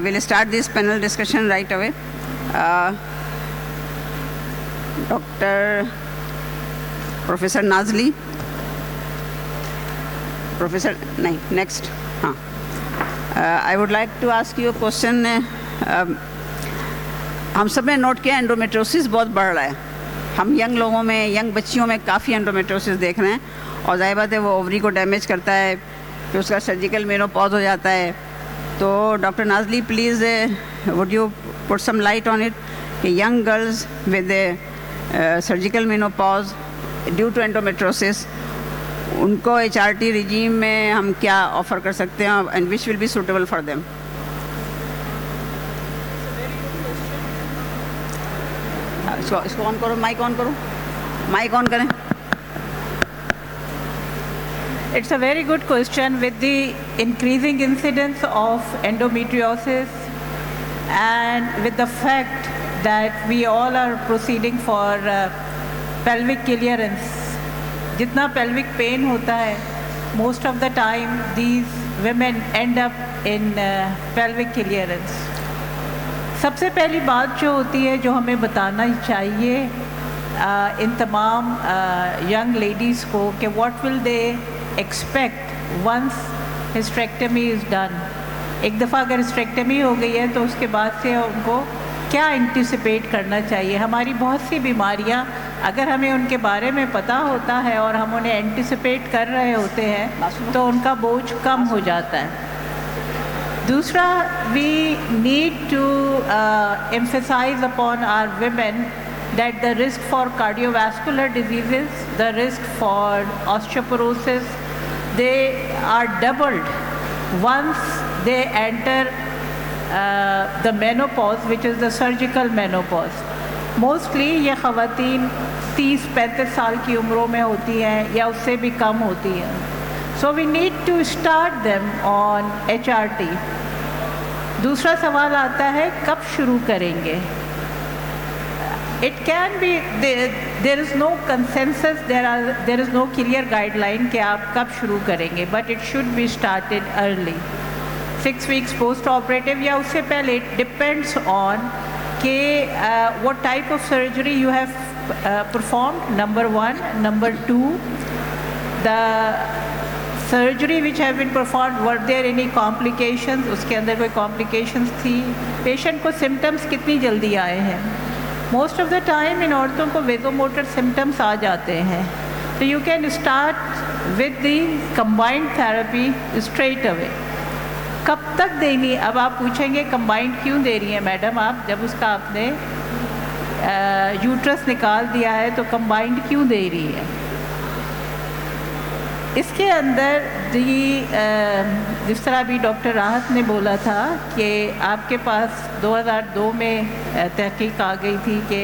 we'll start this panel discussion right away. Dr. Professor Nazli. Professor, no, next. I would like to ask you a question. हम सब ने note किया endometriosis बहुत बढ़ रहा है. हम यंग लोगों में, यंग बच्चियों में काफ़ी एंडोमेट्रोसिस देख रहे हैं और जाहिर बात है वो ओवरी को डैमेज करता है, फिर उसका सर्जिकल मेनोपॉज हो जाता है. तो doctor Nazli please would you put some light on it कि young girls with surgical menopause due to endometriosis उनको HRT रिजीम में हम क्या ऑफ़र कर सकते हैं and which will be suitable for them. इसको ऑन करो, माइक ऑन करो, माइक ऑन करें. It's a very good question. With the increasing incidence of endometriosis and with the fact that we all are proceeding for pelvic clearance, जितना pelvic pain होता है, most of the time these women end up in pelvic clearance. सबसे पहली बात जो होती है जो हमें बताना चाहिए इन तमाम यंग लेडीज़ को कि what will they expect once hysterectomy is done. एक दफ़ा अगर hysterectomy हो गई है तो उसके बाद से उनको क्या एंटिसिपेट करना चाहिए. हमारी बहुत सी बीमारियां अगर हमें उनके बारे में पता होता है और हम उन्हें एंटिसिपेट कर रहे होते हैं तो उनका बोझ कम हो जाता है. दूसरा, we need to emphasize upon our women that the risk for cardiovascular diseases, the risk for osteoporosis, they are doubled once they enter the menopause, which is the surgical menopause. Mostly ये ख़वातीन 30-35 साल की उम्रों में होती हैं या उससे भी कम होती हैं. So we need to start them on HRT. दूसरा सवाल आता है कब शुरू करेंगे. It can be there is no consensus, there is no clear guideline कि आप कब शुरू करेंगे, but it should be started early, 6 weeks post operative या उससे पहले. It depends on कि what type of surgery you have performed, number one. Number two, the surgery which have been performed, were there any complications, उसके अंदर कोई complications थी, patient को symptoms कितनी जल्दी आए हैं. Most of the time इन औरतों को vasomotor symptoms आ जाते हैं. So you can start with the combined therapy straight away. कब तक देनी. अब आप पूछेंगे combined क्यों दे रही हैं मैडम आप, जब उसका आपने यूट्रस निकाल दिया है तो combined क्यों दे रही है. इसके अंदर जिस तरह अभी डॉक्टर राहत ने बोला था कि आपके पास 2002 में तहकीक आ गई थी कि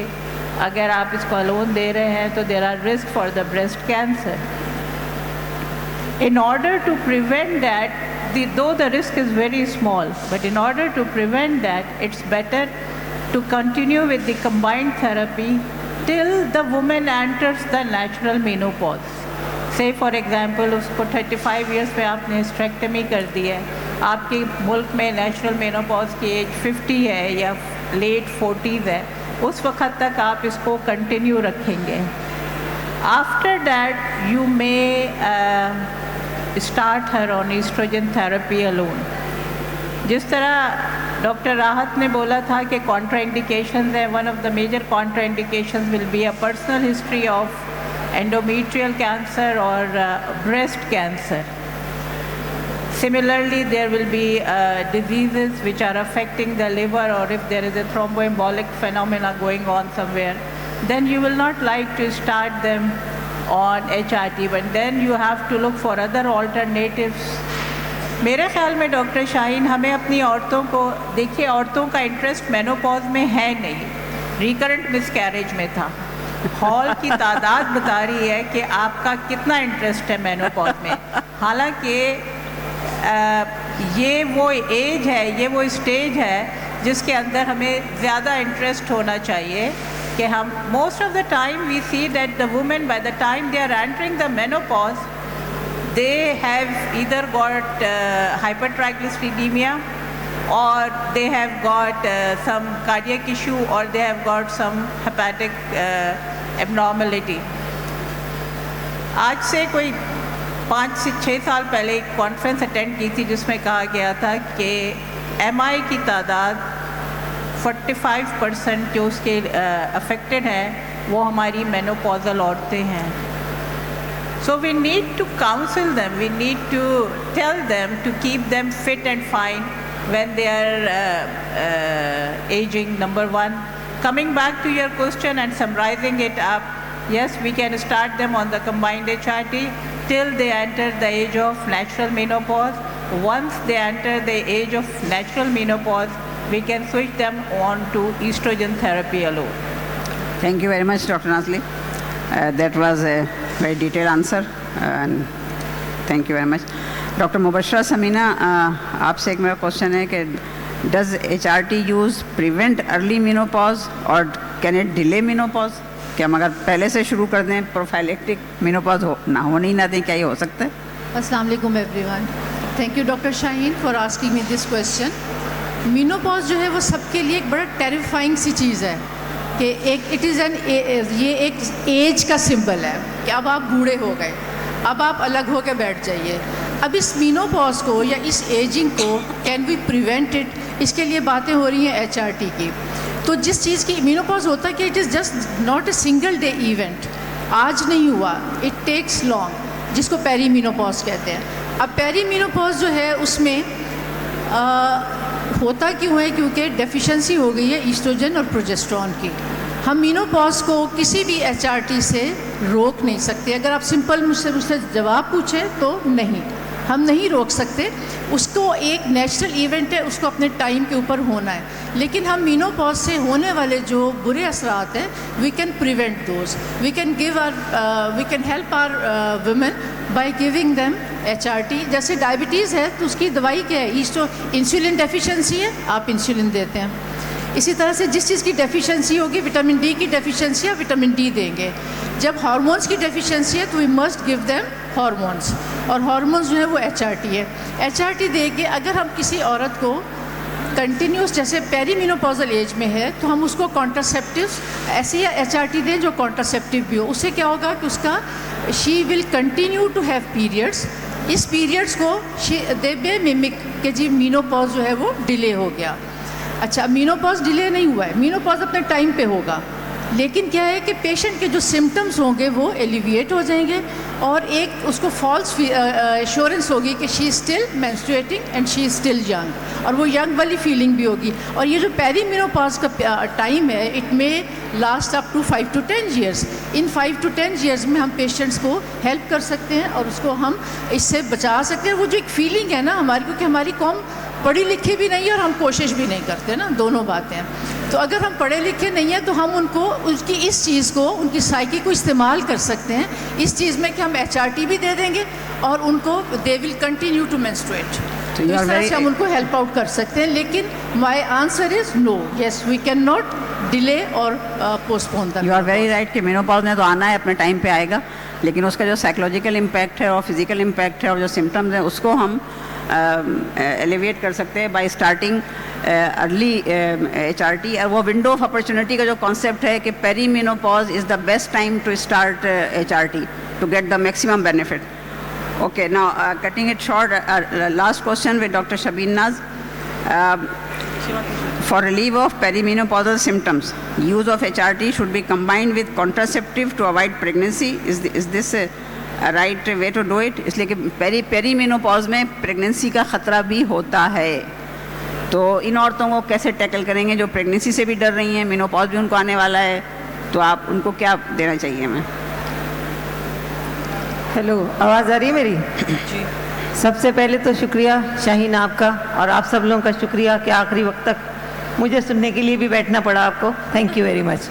अगर आप इसको अलोन दे रहे हैं तो there are risk for the breast cancer. In order to prevent that, though the risk is very small, but in order to prevent that, it's better to continue with the combined therapy till the woman enters the natural menopause. Say for example उसको 35 years पे आपने hysterectomy कर दी है, आपके मुल्क में natural menopause की as 50 है या लेट 40s है, उस वक्त तक आप इसको कंटिन्यू रखेंगे. After that you may start her on estrogen therapy alone. जिस तरह डॉक्टर राहत ने बोला था कि contraindications है, one of the major contraindications will be a personal history of endometrial cancer or breast cancer. Similarly, there will be diseases which are affecting the liver, or if there is a thromboembolic phenomena going on somewhere, then you will not like to start them on HRT, but then you have to look for other alternatives. मेरे ख्याल में doctor Shaheen, हमें अपनी औरतों को देखिए, औरतों का इंटरेस्ट मेनोपॉज में है नहीं, रिकरेंट मिसकैरेज में था. हॉल की तादाद बता रही है कि आपका कितना इंटरेस्ट है मेनोपॉज में. हालांकि ये वो एज है, ये वो स्टेज है जिसके अंदर हमें ज़्यादा इंटरेस्ट होना चाहिए कि हम most of the time we see that the women by the time they are entering the menopause, they have either got hypertriglyceridemia or they have got some cardiac issue, or they have got some hepatic abnormality. आज से कोई 5 से 6 साल पहले एक conference attend की थी जिसमें कहा गया था कि MI की तादाद 45% जो उसके अफेक्टेड हैं वो हमारी मेनोपॉजल औरतें हैं. So we need to counsel them, we need to tell them to keep them fit and fine when they are aging, number one. Coming back to your question and summarizing it up, yes, we can start them on the combined HRT till they enter the age of natural menopause. Once they enter the age of natural menopause, we can switch them on to estrogen therapy alone. Thank you very much, Dr. Nazli. That was a very detailed answer, and thank you very much. Dr. Mubashira Samina, आपसे एक मेरा question है कि does HRT use prevent early menopause or can it delay menopause? क्या हम अगर पहले से शुरू कर दें prophylactic menopause होने ही ना दें, क्या ये हो सकता है? अस्सलाम वालेकुम everyone. Thank you doctor Shaheen for asking me this question. Menopause जो है वो सबके लिए एक बड़ा टेरिफाइंग सी चीज़ है कि ये एक एज का सिंबल है कि अब आप बूढ़े हो गए, अब आप अलग होकर बैठ जाइए. अब इस मेनोपॉज को या इस एजिंग को कैन वी प्रिवेंट इट, इसके लिए बातें हो रही हैं HRT की. तो जिस चीज़ की मेनोपॉज होता है कि it is just not a single day event, आज नहीं हुआ, इट टेक्स लॉन्ग, जिसको पेरीमेनोपॉज कहते हैं. अब पेरीमेनोपॉज जो है उसमें होता क्यों है, क्योंकि डेफिशिएंसी हो गई है ईस्ट्रोजन और प्रोजेस्टेरोन की. हम मेनोपॉज को किसी भी HRT से रोक नहीं सकते. अगर आप सिंपल मुझसे जवाब पूछें तो नहीं, हम नहीं रोक सकते. उसको एक नेचुरल इवेंट है, उसको अपने टाइम के ऊपर होना है. लेकिन हम मेनोपॉज से होने वाले जो बुरे असरात हैं, we can prevent those. We can help our women by giving them HRT. जैसे डायबिटीज़ है तो उसकी दवाई क्या है, इंसुलिन डेफिशिएंसी है, आप इंसुलिन देते हैं. इसी तरह से जिस चीज़ की डेफिशिएंसी होगी, विटामिन D की डेफिशिएंसी है, विटामिन D देंगे. जब हार्मोन्स की डेफिशिएंसी है तो we must give them hormones, और हार्मोन्स जो है वो HRT है. HRT देंगे. अगर हम किसी औरत को कंटिन्यूस जैसे पेरीमेनोपॉजल एज में है तो हम उसको कॉन्ट्रासेप्टिव्स ऐसे HRT दें जो कॉन्ट्रासेप्टिव भी हो. उससे क्या होगा कि उसका she will continue to have periods. इस पीरियड्स को दे बे मिमिक के जी मेनोपॉज जो है वो डिले हो गया. अच्छा, मेनोपॉज डिले नहीं हुआ है, मेनोपॉज अपने टाइम पे होगा. लेकिन क्या है कि पेशेंट के जो सिम्टम्स होंगे वो एलिविएट हो जाएंगे, और एक उसको फॉल्स एश्योरेंस होगी कि she is still menstruating and she is still young, और वो यंग वाली फीलिंग भी होगी. और ये जो पेरीमेनोपॉज का टाइम है, it may last up to 5 to 10 years. इन 5 to 10 years में हम पेशेंट्स को हेल्प कर सकते हैं और उसको हम इससे बचा सकते हैं. वो जो एक फीलिंग है ना हमारी, क्योंकि हमारी कौम पढ़ी लिखी भी नहीं है और हम कोशिश भी नहीं करते ना, दोनों बातें हैं. तो अगर हम पढ़े लिखे नहीं हैं तो हम उनको उसकी इस चीज़ को, उनकी साइकी को इस्तेमाल कर सकते हैं इस चीज़ में कि हम HRT भी दे देंगे और उनको they will continue to menstruate. तो इस तरह से हम उनको हेल्प आउट कर सकते हैं. लेकिन my answer is no, yes we can not delay और postpone that. You are very right कि मेनोपॉज ने तो आना है, अपने टाइम पे आएगा, लेकिन उसका जो साइकोलॉजिकल इम्पैक्ट है और फिजिकल इम्पैक्ट है और जो सिम्टम्स हैं उसको हम एलिवेट कर सकते हैं बाय स्टार्टिंग अर्ली HRT. और वो विंडो ऑफ अपॉर्चुनिटी का जो कॉन्सेप्ट है कि perimenopause is the best time to start HRT to get the maximum benefit. Okay, now cutting it short, last question with Dr. Shabin Naz. For relief of perimenopausal symptoms, use of HRT should be combined with contraceptive to avoid pregnancy. Is this a right way to do it? इसलिए कि perimenopause में pregnancy का ख़तरा भी होता है, तो इन औरतों को कैसे टैकल करेंगे जो प्रेगनेंसी से भी डर रही हैं, मेनोपॉज भी उनको आने वाला है, तो आप उनको क्या देना चाहिए हमें? हेलो, आवाज़ आ रही है मेरी? जी. सबसे पहले तो शुक्रिया शाहीन आपका, और आप सब लोगों का शुक्रिया कि आखिरी वक्त तक मुझे सुनने के लिए भी बैठना पड़ा आपको. Thank you very much.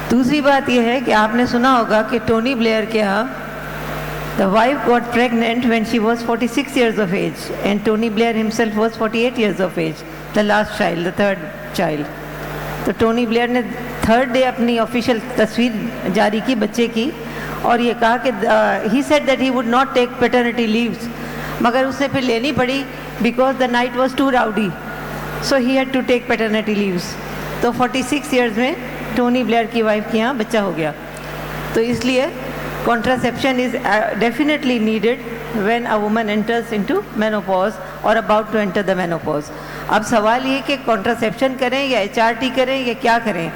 दूसरी बात यह है कि आपने सुना होगा कि टोनी ब्लेयर के यहाँ the wife got pregnant when she was 46 years of age and Tony Blair himself was 48 years of age, the last child, the third child. तो टोनी ब्लेयर ने थर्ड डे अपनी ऑफिशियल तस्वीर जारी की बच्चे की, और ये कहा कि he said that he would not take paternity leaves, मगर उसने फिर लेनी पड़ी because the night was too rowdy. So he had to take paternity leaves. तो 46 years में टोनी ब्लेयर की वाइफ के यहाँ बच्चा हो गया. तो इसलिए contraception is definitely needed when a woman enters into menopause or about to enter the menopause. अब सवाल ये कि contraception करें या HRT करें या क्या करें.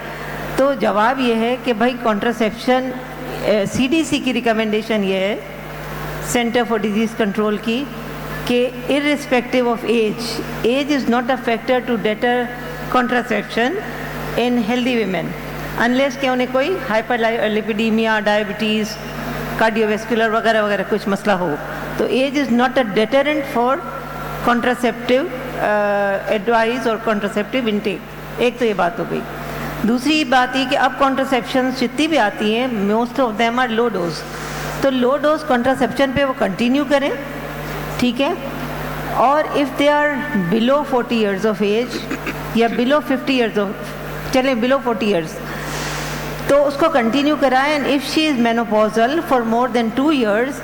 तो जवाब ये है कि भाई contraception CDC की रिकमेंडेशन ये है, सेंटर फॉर डिजीज़ कंट्रोल की, कि irrespective of age is not a factor to deter contraception in healthy women unless कि उन्हें कोई हाइपरलिपिडीमिया, डायबिटीज़, कार्डियोवेस्कुलर वगैरह वगैरह कुछ मसला हो. तो age is not a deterrent for contraceptive advice और कॉन्ट्रासेप्टिव इंटेक. एक तो ये बात हो गई. दूसरी बात ये कि अब कॉन्ट्रासेप्शन जितनी भी आती हैं most of them are low dose. तो लो डोज कॉन्ट्रासेप्शन पे वो कंटिन्यू करें, ठीक है. और if they are below 40 years of age या बिलो 50 ईयर्स ऑफ, चलें बिलो 40 ईयर्स, तो उसको कंटिन्यू कराएं. And if she is menopausal for more than 2 years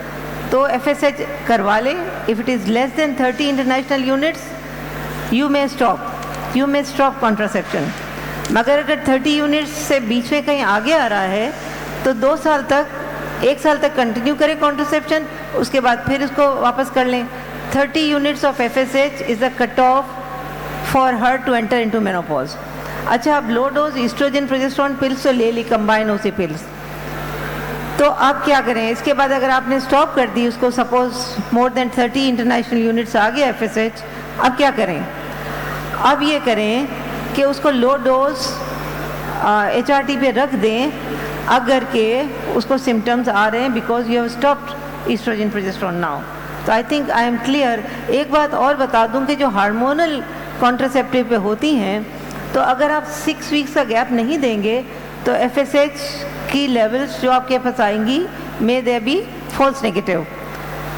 तो FSH करवा लें. If it is less than 30 international units you may stop contraception. मगर अगर 30 यूनिट्स से बीच में कहीं आगे आ रहा है तो 2 साल तक, 1 साल तक कंटिन्यू करें कॉन्ट्रासेप्शन, उसके बाद फिर इसको वापस कर लें. 30 units of FSH is the cut off for her to enter into menopause. अच्छा, अब low dose estrogen progesterone pills तो ले ली, कंबाइन ओसी पिल्स. तो अब क्या करें? इसके बाद अगर आपने स्टॉप कर दी उसको, suppose more than 30 international units आ गया FSH, अब क्या करें? अब ये करें कि उसको लो डोज HRT पे रख दें अगर के उसको सिम्टम्स आ रहे हैं, because you have stopped oestrogen progesterone now. तो I think I am clear. एक बात और बता दूं कि जो हार्मोनल कॉन्ट्रासेप्टिव पे होती हैं, तो अगर आप 6 वीक्स का गैप नहीं देंगे तो FSH की लेवल्स जो आपके पास आएंगी may they be false negative,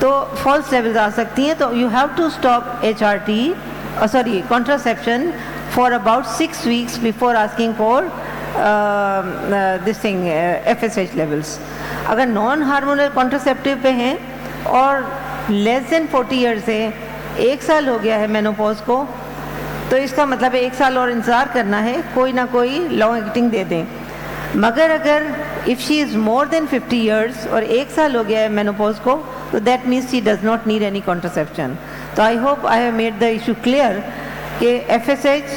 तो फॉल्स लेवल्स आ सकती हैं. तो you have to stop HRT contraception for about 6 weeks before asking for FSH levels. अगर नॉन हार्मोनल कॉन्ट्रासेप्टिव पे हैं और लेस देन 40 ईयर्स है, 1 साल हो गया है मेनोपॉज को, तो इसका मतलब है 1 साल और इंतज़ार करना है, कोई ना कोई लॉन्ग एक्टिंग दे दें. मगर अगर if she is more than 50 years और 1 साल हो गया है मेनोपॉज को, तो that means she does not need any contraception. तो I hope I have made the issue clear कि FSH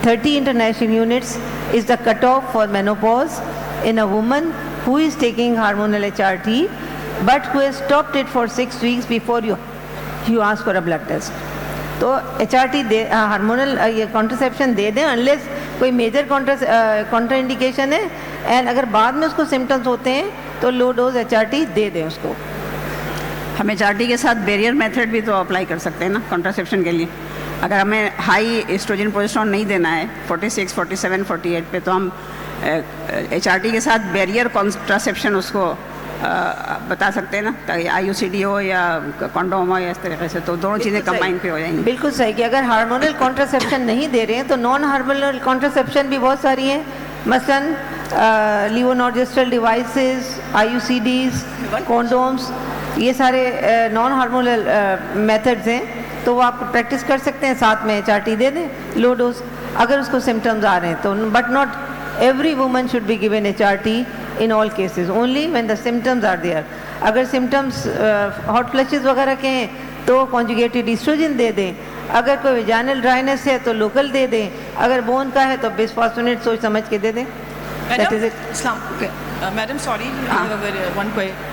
30 international units is the cutoff for menopause in a woman who is taking hormonal HRT but who has stopped it for 6 weeks before you ask for a blood test. तो HRT दे, hormonal ये contraception दे दें unless कोई major Contra indication है, and अगर बाद में उसको symptoms होते हैं तो लो डोज HRT दे दें उसको. हम HRT के साथ बैरियर मेथड भी तो अप्लाई कर सकते हैं ना कॉन्ट्रासेप्शन के लिए. अगर हमें हाई एस्ट्रोजन प्रोजेस्टेरोन नहीं देना है 46, 47, 48 पे, तो हम HRT के साथ बैरियर कॉन्ट्रासेप्शन उसको बता सकते हैं ना, ताकि IUCD हो या कॉन्डोम हो या इस तरीके से, तो दोनों चीज़ें कंबाइन पे हो जाएंगी. बिल्कुल सही कि अगर हार्मोनल कॉन्ट्रासेप्शन नहीं दे रहे हैं तो नॉन हार्मोनल कॉन्ट्रासेप्शन भी बहुत सारी हैं. मसलन लिवोनॉर्जेस्ट्रल डिवाइसेस, IUCDs, कॉन्डोम्स, ये सारे नॉन हार्मोनल मेथड्स हैं. तो वो आप प्रैक्टिस कर सकते हैं, साथ में HRT दे दें लो डोज अगर उसको सिम्टम्स आ रहे हैं तो. But not every woman should be given HRT in all cases, only when the symptoms are there. अगर सिम्टम्स हॉट फ्लैशेस वगैरह के हैं तो कॉन्जुगेटेड ईस्ट्रोजन दे दें. अगर कोई वेजाइनल ड्राइनेस है तो लोकल दे दें. अगर बोन का है तो बिस्फॉस्फोनेट सोच समझ के दे दें. That is it. Madam sorry, one question,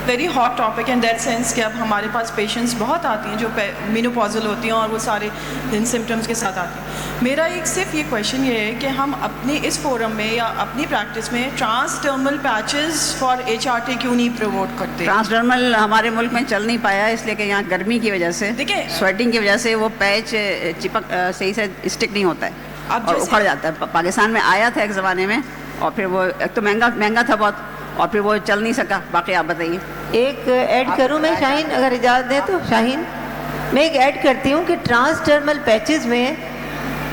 very hot topic in that sense कि अब हमारे पास पेशेंट्स बहुत आती हैं जो मेनोपॉजल होती हैं और वो सारे इन सिम्टम्स के साथ आती हैं. मेरा एक सिर्फ ये क्वेश्चन ये है कि हम अपने इस फोरम में या अपनी प्रैक्टिस में ट्रांसडर्मल पैचेस फॉर HRT क्यों नहीं प्रमोट करते? ट्रांसडर्मल हमारे मुल्क में चल नहीं पाया, इसलिए कि यहाँ गर्मी की वजह से, देखिए स्वेटिंग की वजह से वो पैच चिपक सही से स्टिक नहीं होता है और उखड़ जाता है. पाकिस्तान में आया था एक ज़माने में, और फिर वो एक तो महंगा था बहुत, और फिर वो चल नहीं सका. बाकी आप बताइए. एक ऐड करूं मैं शाहीन, अगर इजाज़त दें तो. शाहीन, मैं एक ऐड करती हूं कि ट्रांसडर्मल पैचेस में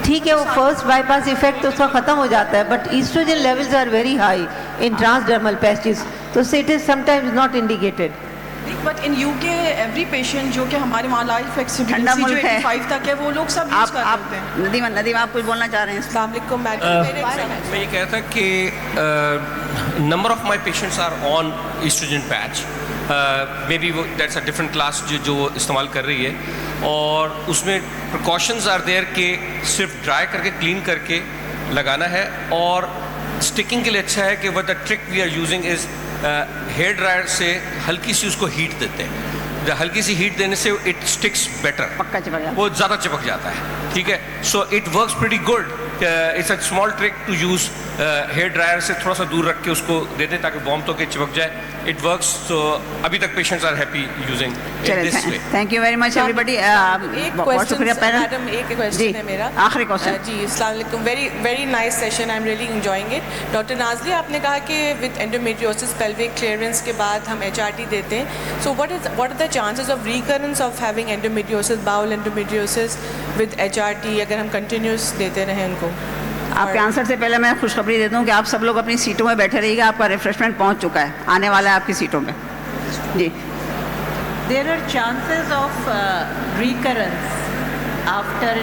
ठीक है वो फर्स्ट बाईपास इफेक्ट तो उसका ख़त्म हो जाता है, but oestrogen levels are very high in transdermal patches, तो it is sometimes not indicated. But in UK every patient जो कि हमारे वहाँ लाइफ ठंडा एक्सपीरियंस जो मुल्क है। 85 तक है वो लोग सब यूज़ कर रहे होते हैं। नदीम आप कुछ बोलना चाह रहे हैं? मैं ये कहता कि number of my patients are on estrogen patch, may be वो दैट्स अ डिफरेंट क्लास जो इस्तेमाल कर रही है, और उसमें प्रिकॉशंस आर देयर कि सिर्फ ड्राई करके क्लीन करके लगाना है, और स्टिकिंग के लिए अच्छा है कि what the trick we are using is hair dryer से हल्की सी उसको हीट देते हैं, हल्की सी हीट देने से इट स्टिक्स बेटर, पक्का चिपक जाता है, वो ज़्यादा चिपक जाता है, ठीक है। So it works pretty good, it's a small trick to use hair dryer से थोड़ा सा दूर रख के उसको दे दें ताकि वार्म तो के चिपक जाए, इट वर्क्स। सो अभी तक patients are happy using this way. Thank you very much everybody. बहुत शुक्रिया पैनल। मैडम एक क्वेश्चन है मेरा। आखिरी क्वेश्चन। जी अस्सलाम वालेकुम, very very nice session, I am really enjoying it. Doctor Nazli, आपने कहा कि विद एंडोमेट्रियोसिस पेल्विक क्लियरेंस के बाद हम HRT देते हैं, so what are the chances of recurrence of having endometriosis, bowel endometriosis with HRT अगर हम कंटिन्यूस देते रहें उनको? आपके आंसर से पहले मैं खुशखबरी दे दूं कि आप सब लोग अपनी सीटों में बैठे रहिएगा, आपका रिफ्रेशमेंट पहुंच चुका है, आने वाला है आपकी सीटों में। जी। There are chances of recurrence after,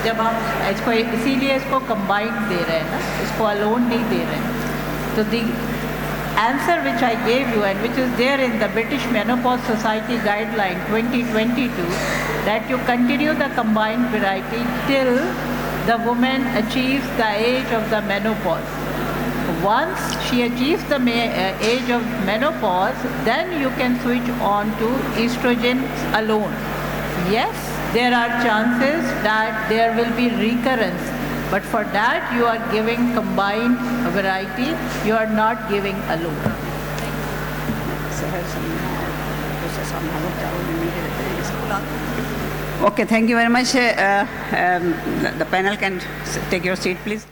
जब हम इसको इसीलिए इसको combined दे रहे हैं ना, इसको alone नहीं दे रहे हैं। तो the answer which I gave you and which is there in the British Menopause Society Guideline 2022, that you continue the combined variety till the woman achieves the age of the menopause. Once she achieves the age of menopause, then you can switch on to estrogen alone. Yes, there are chances that there will be recurrence, but for that you are giving combined variety, you are not giving alone. Okay, thank you very much. The panel can take your seat, please.